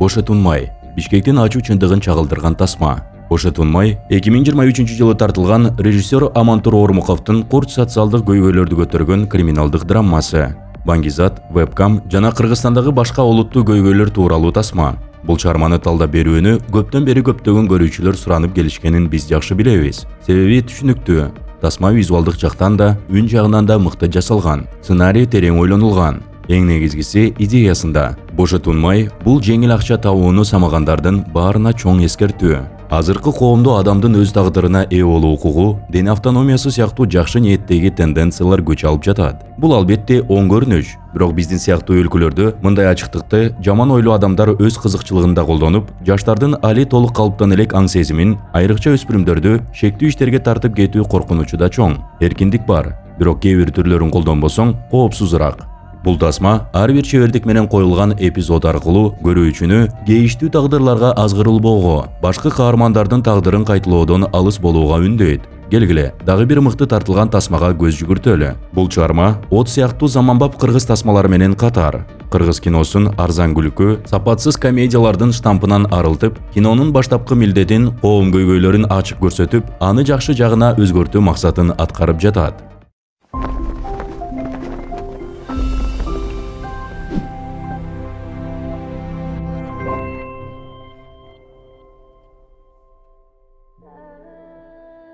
Бошы тунмай. Бишкектин ачуу чындыгын чагылдырган тасма. Бошы тунмай 2023 жылы тартылган режиссер Амантур Ормуковдун курт социалдык көйгөйлөрдү көтөргөн криминалдык драмасы. Баңгизат, вебкам жана Кыргызстандагы башка олуттуу көйгөйлөр тууралуу тасма. Бул чыгарманы талдап берүүнү көптөн бери көптөгөн көрүүчүлөр суранып келишкенин биз жакшы билебиз. Себеби түшүнүктүү. Тасма визуалдык жактан да, үн жагынан да мыкты жасалган. Сценарий терең ойлонулган. Эң негизгиси идеясында. Бошы тунмай бул жеңил акча табууну самагандардын баарына чоң эскертүү. Азыркы коомдо адамдын өз тагдырына ээ болуу укугу, дене автономиясы сыяктуу жакшы ниеттеги тенденциялар күч алып жатат. Бул албетте оң көрүнүш. Бирок биздин сыяктуу өлкөлөрдө мындай ачыктыкты жаман ойлуу адамдар өз кызыкчылыгында колдонуп, жаштардын али толук калыптан элек аң сезимин, айрыкча өспүрүмдөрдү шектүү иштерге тартып кетүү коркунучу да чоң. Эркиндик бар, бирок кээ бир түрлөрүн колдонбосоң коопсузураак. Бул тасма ар бир чебердик менен коюлган эпизод аркылуу көрүүчүнү кейиштүү тагдырларга азгырылбоого, башкы каармандардын тагдырын кайталоодон алыс болууга үндөйт. Келгиле, дагы бир мыкты тартылган тасмага көз жүгүртөлү. Бул чыгарма от сыяктуу заманбап кыргыз тасмалары менен катар кыргыз киносун арзан күлкү, сапатсыз комедиялардын штампынан арылтып, кинонун баштапкы милдетин, коом көйгөйлөрүн ачык көрсөтүп, аны жакшы жагына өзгөртүү максатын аткарып жатат.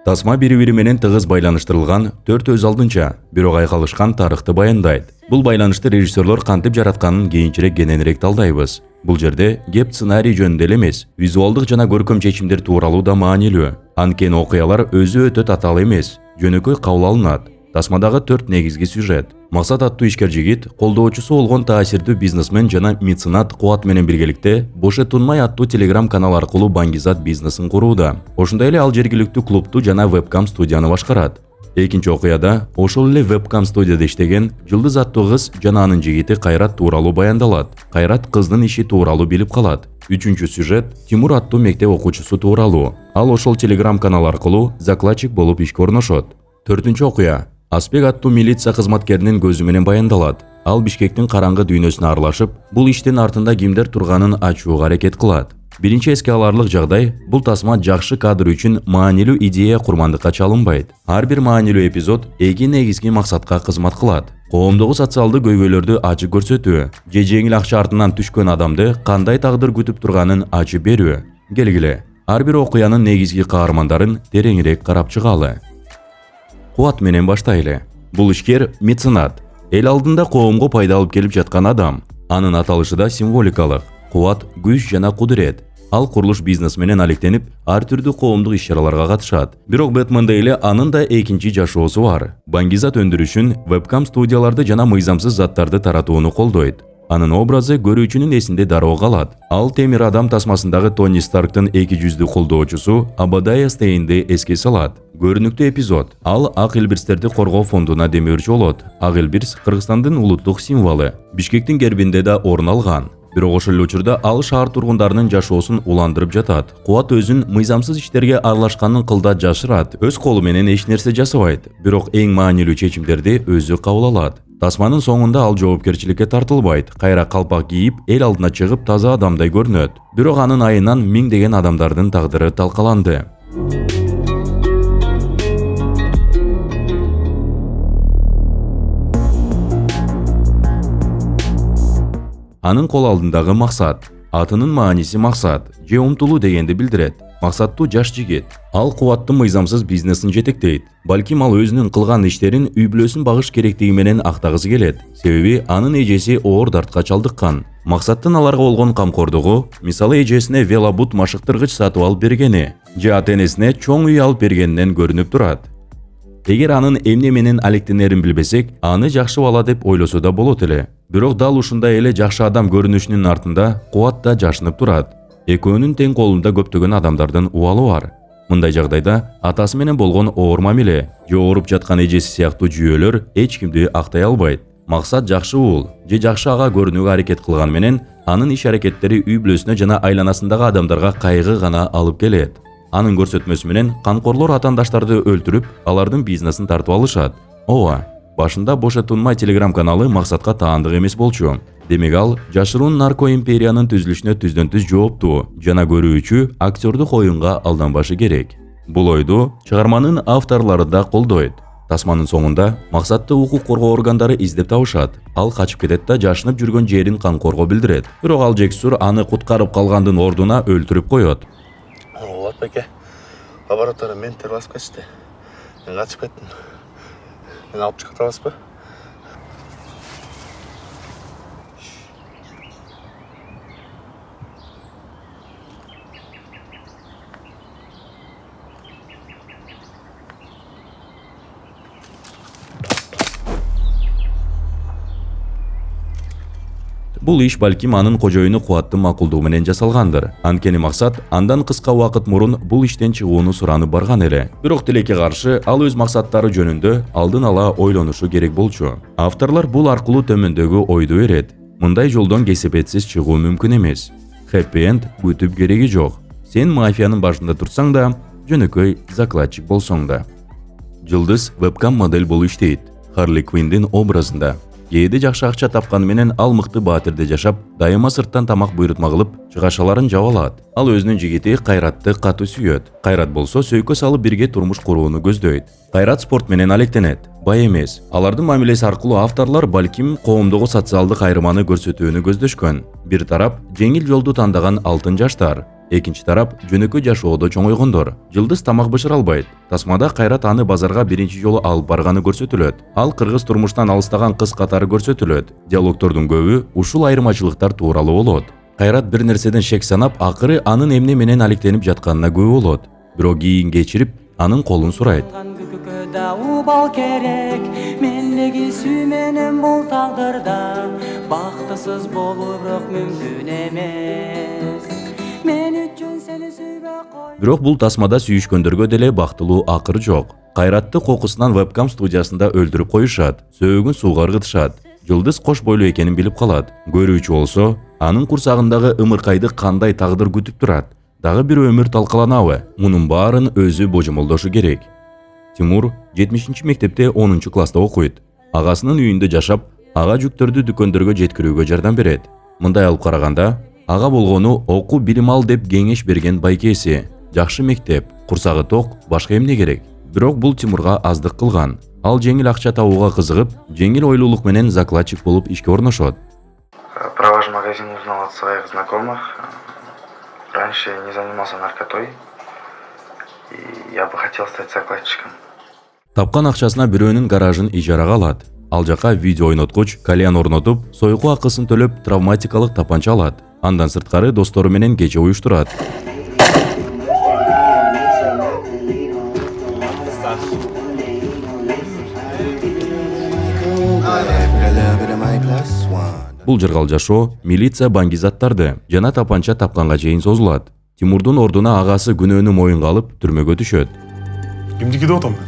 Тасма бири-бири менен тыгыз байланыштырылган, төрт өз алдынча, бирок айкалышкан тарыхты баяндайт. Бул байланышты режиссерлор кантип жаратканын кийинчерээк кененирээк талдайбыз. Бул жерде кеп сценарий жөнүндө эле эмес, визуалдык жана көркөм чечимдер тууралуу да маанилүү. Анткени окуялар өзү өтө татаал эмес, жөнөкөй кабыл алынат. Тасмадагы 4 негизги сюжет. Максат аттуу ишкер жигит, колдоочусу болгон таасирдүү бизнесмен жана меценат Куат менен биргеликте Бошы тунмай аттуу телеграм канал аркылуу Баңгизат бизнесин курууда. Ошондой эле ал жергиликтүү клубту жана вебкам студияны башкарат. Экинчи окуяда ошол эле вебкам студияда иштеген Жылдыз аттуу кыз жана анын жигити Кайрат тууралуу баяндалат. Кайрат кыздын иши тууралуу билип калат. Үчүнчү сюжет Тимур аттуу мектеп окуучусу тууралуу. Ал ошол телеграм канал аркылуу закладчик болуп ишке орношот. Төртүнчү окуя Аспек аттуу милиция кызматкеринин көзү менен баяндалат. Ал Бишкектин караңгы дүйнөсүнө аралашып, бул иштин артында кимдер турганын ачууга аракет кылат. Биринчи эске аларлык жагдай, бул тасма жакшы кадр үчүн маанилүү идея курмандыкка чалынбайт. Ар бир маанилүү эпизод эки негизги максатка кызмат кылат. Коомдогу социалдык көйгөйлөрдү ачык көрсөтүү, же жеңил акча артынан түшкөн адамды кандай тагдыр күтүп турганын ачып берүү. Келгиле, ар бир окуянын негизги каармандарын тереңирээк карап чыгалы. Куат менен баштайлы. Бул ишкер меценат. Эл алдында коомго пайда алып келип жаткан адам. Анын аталышы да символикалык. Куат күч жана кудурет. Ал курулуш бизнес менен алектенип, ар түрдүү коомдук иш-чараларга катышат. Бирок Бэтмендей эле анын да экинчи жашоосу бар. Баңгизат өндүрүшүн, вебкам студияларды жана мыйзамсыз заттарды таратууну колдойт. Анын образы көрүүчүнүн эсинде дароо калат. Ал темир адам тасмасындагы Тони Старктын эки жүздүү колдоочусу Абадая Стейнди эске салат. Көрүнүктүү эпизод. Ал Ак Элбирстерди коргоо фондуна демөөрчү болот. Ак Элбирс Кыргызстандын улуттук символу. Бишкектин гербинде да орун алган. Бирок ошол эле учурда ал шаар тургундарынын жашоосун уландырып жатат. Куат өзүн мыйзамсыз иштерге аралашканын кылда жашырат. Өз колу менен эч нерсе жасабайт. Бирок эң маанилүү чечимдерди өзү кабыл алат. Тасманын соңунда ал жоопкерчиликке тартылбайт. Кайра калпак кийип, эл алдына чыгып таза адамдай көрүнөт. Бирок анын айынан миңдеген адамдардын тагдыры талкаланды. Анын кол алдындагы максат, атынын мааниси максат, же умтулуу дегенди билдирет. Максаттуу жаш жигит. Ал Куаттын мыйзамсыз бизнесин жетектейт. Балким ал өзүнүн кылган иштерин үй бүлөсүн багыш керектиги менен актагысы келет. Себеби анын эжеси оор дартка чалдыккан. Максаттын аларга болгон камкордугу, мисалы эжесине велобут машыктыргыч сатып алып бергени, же ата-энесине чоң үй алып бергенинен көрүнүп турат. Эгер анын эмне менен алектенерин билбесек, аны жакшы бала деп ойлосо да болот эле. Бирок дал ушундай эле жакшы адам көрүнүшүнүн артында Куат да жашынып турат. Экөөнүн тең колунда көптөгөн адамдардын убалы бар. Мындай жагдайда атасы менен болгон оор мамиле, же ооруп жаткан эжеси сыяктуу жүйөлөр эч кимди актай албайт. Максат жакшы уул же жакшы ага көрүнүүгө аракет кылган менен анын иш аракеттери үй бүлөсүнө жана айланасындагы адамдарга кайгы гана алып келет. Анын көрсөтмөсү менен камкорлор атаандаштарды өлтүрүп, алардын бизнесин тартып алышат. Ооба, башында Бошы тунмай телеграм каналы максатка таандык эмес болчу. Демек ал жашыруун нарко империянын түзүлүшүнө түздөн-түз жооптуу жана көрүүчү актёрдук оюнга алданбашы керек. Бул ойду чыгарманын авторлору да колдойт. Тасманын соңунда максатты укук коргоо органдары издеп табышат. Ал качып кетет да жашынып жүргөн жерин камкорго билдирет. Бирок ал Жексур аны куткарып калгандын ордуна өлтүрүп коет. Болот беке. Лаборатория менттер басып кетти. Мен качып кеттим. Мени алып чыгып атасызбы? Бул иш балким анын кожоюну Кубаттын макулдугу менен жасалгандыр. Анткени максат андан кыска убакыт мурун бул иштен чыгууну суранып барган эле. Бирок тилекке каршы ал өз максаттары жөнүндө алдын ала ойлонушу керек болчу. Авторлор бул аркылуу төмөндөгү ойду берет. Мындай жолдон кесепетсиз чыгуу мүмкүн эмес. Хэппи энд күтүп кереги жок. Сен мафиянын башында турсаң да, жөнөкөй закладчик болсоң да. Жылдыз вебкам модель болуп иштейт. Харли Квинндин образында. Кээде жакшы акча тапканы менен ал мыкты баатирде жашап, дайыма сырттан тамак буйрутма кылып, чыгашаларын жаап алат. Ал өзүнүн жигити Кайратты катуу сүйөт. Кайрат болсо сөйкө салып бирге турмуш курууну көздөйт. Кайрат спорт менен алектенет, бай эмес. Алардын мамилеси аркылуу авторлор балким коомдогу социалдык айырманы көрсөтүүнү көздөшкөн. Бир тарап жеңил жолду тандаган алтын жаштар, экинчи тарап жөнөкөй жашоодо чоңойгондор. Жылдыз тамак бышыра албайт. Тасмада Кайрат аны базарга биринчи жолу алып барганы көрсөтүлөт. Ал кыргыз турмуштан алыстаган кыз катары көрсөтүлөт. Диалогтордун көбү ушул айырмачылыктар тууралуу болот. Кайрат бир нерседен шек санап, акыры анын эмне менен алектенип жатканына күбө болот. Бирок кийин кечирип, анын колун сурайт. Убал керек, мендеги сүй менен бул тагдырда бактысыз болуу бирок мүмкүн эмес. Мен үчүн сени сүйбөй кой. Бирок бул тасмада сүйүшкөндөргө деле бактылуу акыр жок. Кайратты кокусунан вебкам студиясында өлтүрүп коюшат, сөөгүн сууга ыргытышат. Жылдыз кош бойлуу экенин билип калат. Көрүүчү болсо, анын курсагындагы ымыркайды кандай тагдыр күтүп турат? Дагы бир өмүр талкаланабы? Мунун баарын өзү божомолдошу керек. Тимур 70-чи мектепте 10-чу класста окуйт. Агасынын үйүндө жашап, ага жүктөрдү дүкөндөргө жеткирүүгө жардам берет. Мындай алып караганда, ага болгону окуу билим ал деп кеңеш берген байкеси. Жакшы мектеп, курсагы ток, башка эмне керек? Бирок бул Тимурга аздык кылган. Ал жеңил акча табууга кызыгып, жеңил ойлуулук менен закладчик болуп ишке орношот. Про ваш магазин узнал от своих знакомых. Раньше не занимался наркотой. И я бы хотел стать закладчиком. Тапкан акчасына бирөөнүн гаражын ижарага алат. Ал жака видео ойноткуч, кальян орнотуп, сойку акысын төлөп, травматикалык тапанча алат. Андан сырткары достору менен кече уюштурат. Бул жыргал жашоо милиция баңгизаттарды жана тапанча тапканга чейин созулат. Тимурдун ордуна агасы күнөөнү моюнга алып түрмөгө түшөт. Кимдики деп атам мен?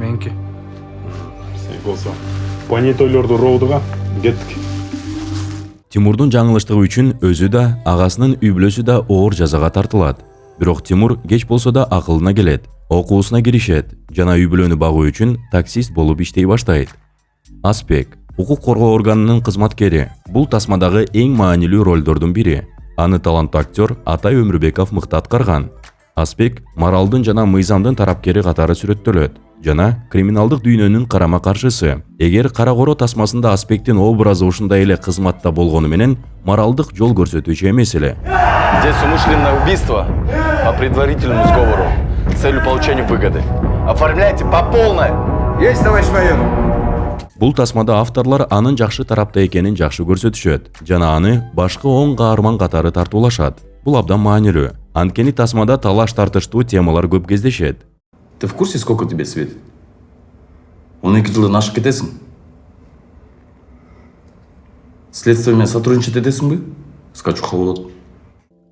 Меники. Сен болсо. Понятойлорду роодуга кеттик. Тимурдун жаңылыштыгы үчүн өзү да, агасынын үй бүлөсү да оор жазага тартылат. Бирок Тимур кеч болсо да акылына келет. Окуусуна киришет жана үй бүлөнү багуу үчүн таксист болуп иштей баштайт. Аспек укук коргоо органынын кызматкери. Бул тасмадагы эң маанилүү ролдордун бири. Аны таланттуу актер Атай Өмүрбеков мыкты аткарган. Аспек моралдын жана мыйзамдын тарапкери катары сүрөттөлөт жана криминалдык дүйнөнүн карама каршысы. Эгер Кара Коро тасмасында Аспектин образы ушундай эле кызматта болгону менен моралдык жол көрсөтүүчү эмес эле. Здесь умышленное убийство по предварительному сговору с целью получения выгоды. Оформляйте по полной. Есть, товарищ майор. Бул тасмада авторлор анын жакшы тарапта экенин жакшы көрсөтүшөт жана аны башкы оң каарман катары тартуулашат. Бул абдан маанилүү. Анткени тасмада талаш тартыштуу темалар көп кездешет. Ты в курсе, сколько тебе светит? 12 жылдан ашып кетесиң. Следствиямен сотрудничать этесиңби? Скачуха болот.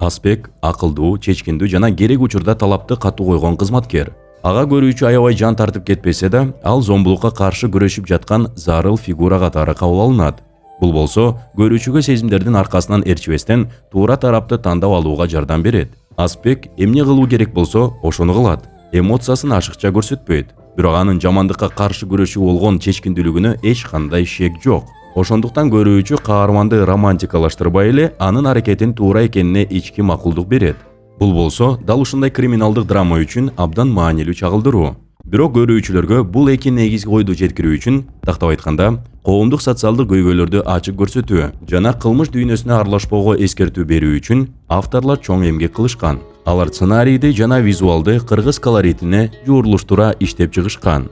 Аспек акылдуу, чечкиндүү жана керек учурда талапты катуу койгон кызматкер. Ага көрүүчү аябай жан тартып кетпесе да, ал зомбулукка каршы күрөшүп жаткан зарыл фигура катары кабыл алынат. Бул болсо, көрүүчүгө сезимдердин аркасынан ээрчибестен туура тарапты тандап алууга жардам берет. Аспек эмне кылуу керек болсо, ошону кылат. Эмоциясын ашыкча көрсөтпөйт. Бирок анын жамандыкка каршы күрөшүү болгон чечкиндүүлүгүнө эч кандай шек жок. Ошондуктан көрүүчү каарманды романтикалаштырбай эле анын аракетин туура экенине ички макулдук берет. Бул болсо дал ушундай криминалдык драма үчүн абдан маанилүү чагылдыруу. Бирок көрүүчүлөргө бул эки негизги ойду жеткирүү үчүн, тактап айтканда, коомдук социалдык көйгөйлөрдү ачык көрсөтүү жана кылмыш дүйнөсүнө аралашпоого эскертүү берүү үчүн авторлор чоң эмгек кылышкан. Алар сценарийди жана визуалды кыргыз колоритине жуурулуштура иштеп чыгышкан.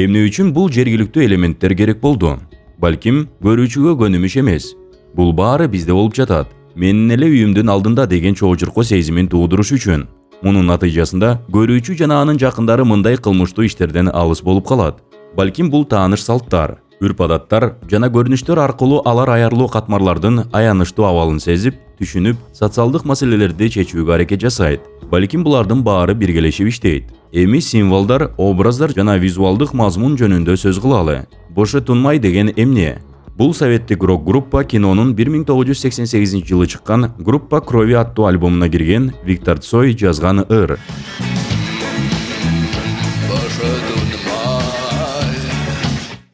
Эмне үчүн бул жергиликтүү элементтер керек болду? Балким көрүүчүгө көнүмүш эмес. Бул баары бизде болуп жатат. Менин эле үйүмдүн алдында деген чоочуркоо сезимин туудуруш үчүн. Мунун натыйжасында көрүүчү жана анын жакындары мындай кылмыштуу иштерден алыс болуп калат. Балким бул тааныш салттар, үрп-адаттар жана көрүнүштөр аркылуу алар аярлуу катмарлардын аянычтуу абалын сезип, түшүнүп, социалдык маселелерди чечүүгө аракет жасайт. Балким булардын баары биргелешип иштейт. Эми символдар, образдар жана визуалдык мазмун жөнүндө сөз кылалы. Бошы тунмай деген эмне? Бул советтик рок-группа кинонун 1988 жылы чыккан «Группа крови» аттуу альбомуна кирген Виктор Цой жазган ыр.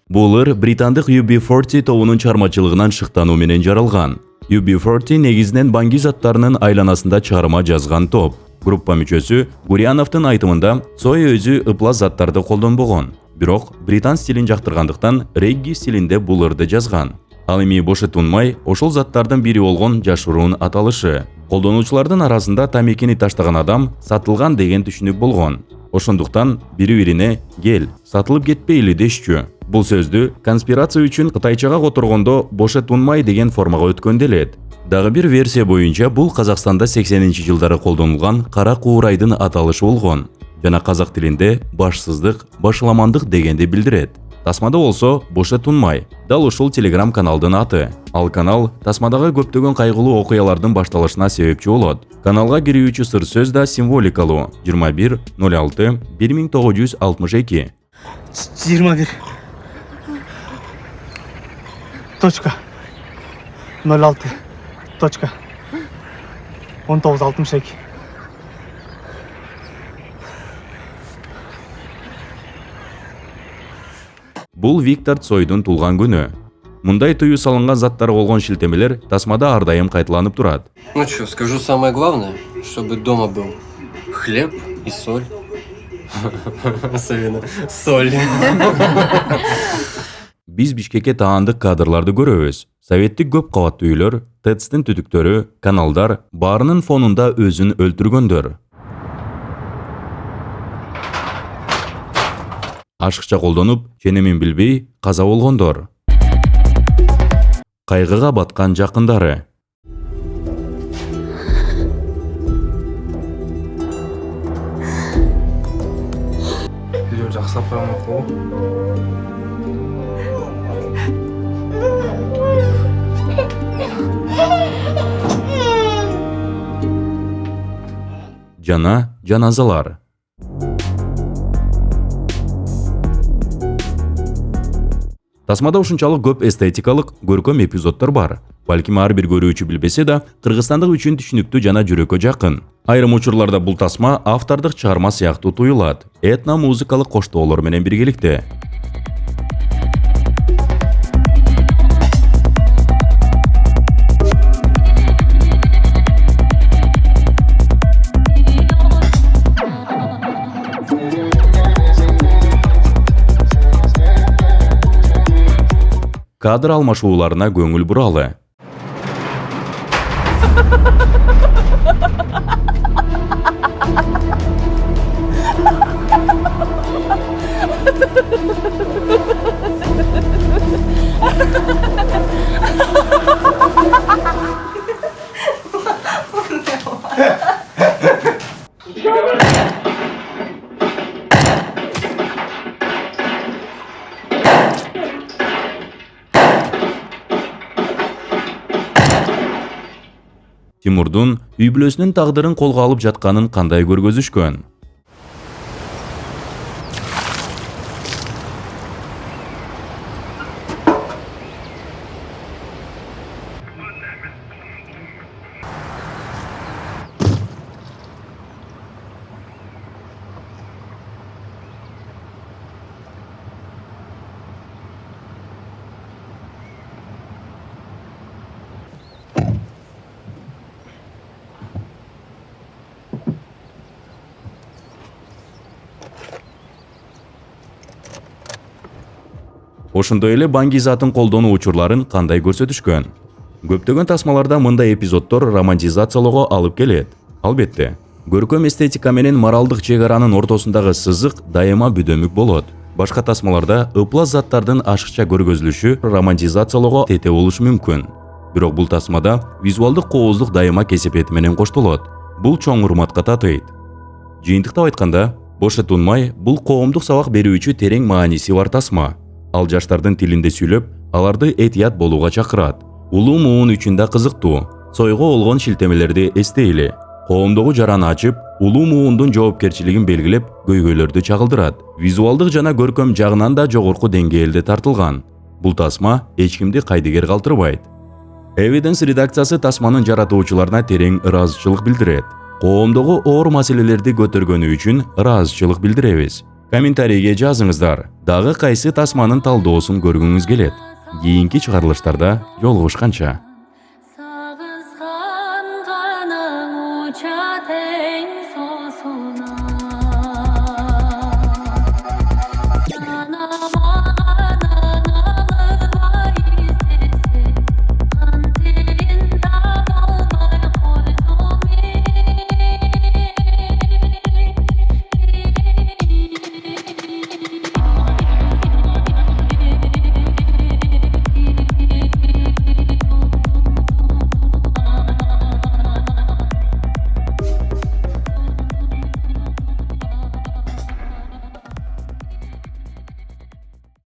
Бул ыр британдык UB40 тобунун чыгармачылыгынан шыктануу менен жаралган. UB40 негизинен баңги заттарынын айланасында чыгарма жазган топ. Группа мүчөсү Гурьяновдун айтымында Цой өзү ыплас заттарды колдонбогон. Бирок британ стилин жактыргандыктан регги стилинде бул ырды жазган. Ал эми бошы тунмай ошол заттардын бири болгон жашыруун аталышы. Колдонуучулардын арасында тамекини таштаган адам сатылган деген түшүнүк болгон. Ошондуктан бири-бирине «Кел, сатылып кетпейли» дешчү. Бул сөздү конспирация үчүн кытайчага которгондо бошы тунмай деген формага өткөн делет. Дагы бир версия боюнча бул Казакстанда 80-жылдары колдонулган кара куурайдын аталышы болгон жана казак тилинде башсыздык, башламандык дегенди билдирет. Тасмада болсо бошы тунмай. Дал ушул телеграм каналдын аты. Ал канал тасмадагы көптөгөн кайгылуу окуялардын башталышына себепчи болот. Каналга кирүүчү сыр сөз да символикалуу. 21-06-1962. 21 точка 06 точка 1962. Бул Виктор Цойдун туулган күнү. Мындай тыюу салынган заттар болгон шилтемелер тасмада ар дайым кайталанып турат. Ну что, скажу самое главное, чтобы дома был хлеб и соль. Особенно соль. Биз Бишкекке таандык кадрларды көрөбүз. Советтик көп кабаттуу үйлөр, ТЭЦ-тин түтүктөрү, каналдар баарынын фонунда өзүн өлтүргөндөр. Ашыкча колдонуп, ченемин билбей каза болгондор. Кайгыга баткан жакындары. Видео жаксап коюлмак Жана жаназалар. Тасмада ушунчалык көп эстетикалык, көркөм эпизоддор бар. Балким ар бир көрүүчү билбесе да, кыргызстандык үчүн түшүнүктүү жана жүрөккө жакын. Айрым учурларда бул тасма автордук чыгарма сыяктуу туюлат. Этно-музыкалык коштоолор менен биргеликте. Кадр алмашууларына көңүл буралы. Тимурдун үй бүлөсүнүн тагдырын колго алып жатканын кандай көргөзүшкөн? Ошондой эле банги затын колдонуу учурларын кандай көрсөтүшкөн? Көптөгөн тасмаларда мындай эпизоддор романтизациялоого алып келет. Албетте, көркөм эстетика менен моралдык чек аранын ортосундагы сызык дайыма бүдөмүк болот. Башка тасмаларда ыплас заттардын ашыкча көргөзүлүшү романтизациялоого тете болушу мүмкүн. Бирок бул тасмада визуалдык кооздук дайыма кесепети менен коштолот. Бул чоң урматка татыйт. Жыйынтыктап айтканда, бош тунмай, бул коомдук сабак берүүчү терең мааниси бар тасма. Ал жаштардын тилинде сүйлөп, аларды этият болууга чакырат. Улуу муун үчүн да кызыктуу. Сойго болгон шилтемелерди эстейли. Коомдогу жараны ачып, улуу муундун жоопкерчилигин белгилеп, көйгөйлөрдү чагылдырат. Визуалдык жана көркөм жагынан да жогорку деңгээлде тартылган. Бул тасма эч кимди кайдыгер калтырбайт. Evidence редакциясы тасманын жаратуучуларына терең ыраазычылык билдирет. Коомдогу оор маселелерди көтөргөнү үчүн ыраазычылык билдиребиз. Комментарийге жазыңыздар. Дагы кайсы тасманын талдоосун көргүңүз келет? Кийинки чыгарылыштарда жолугушканча.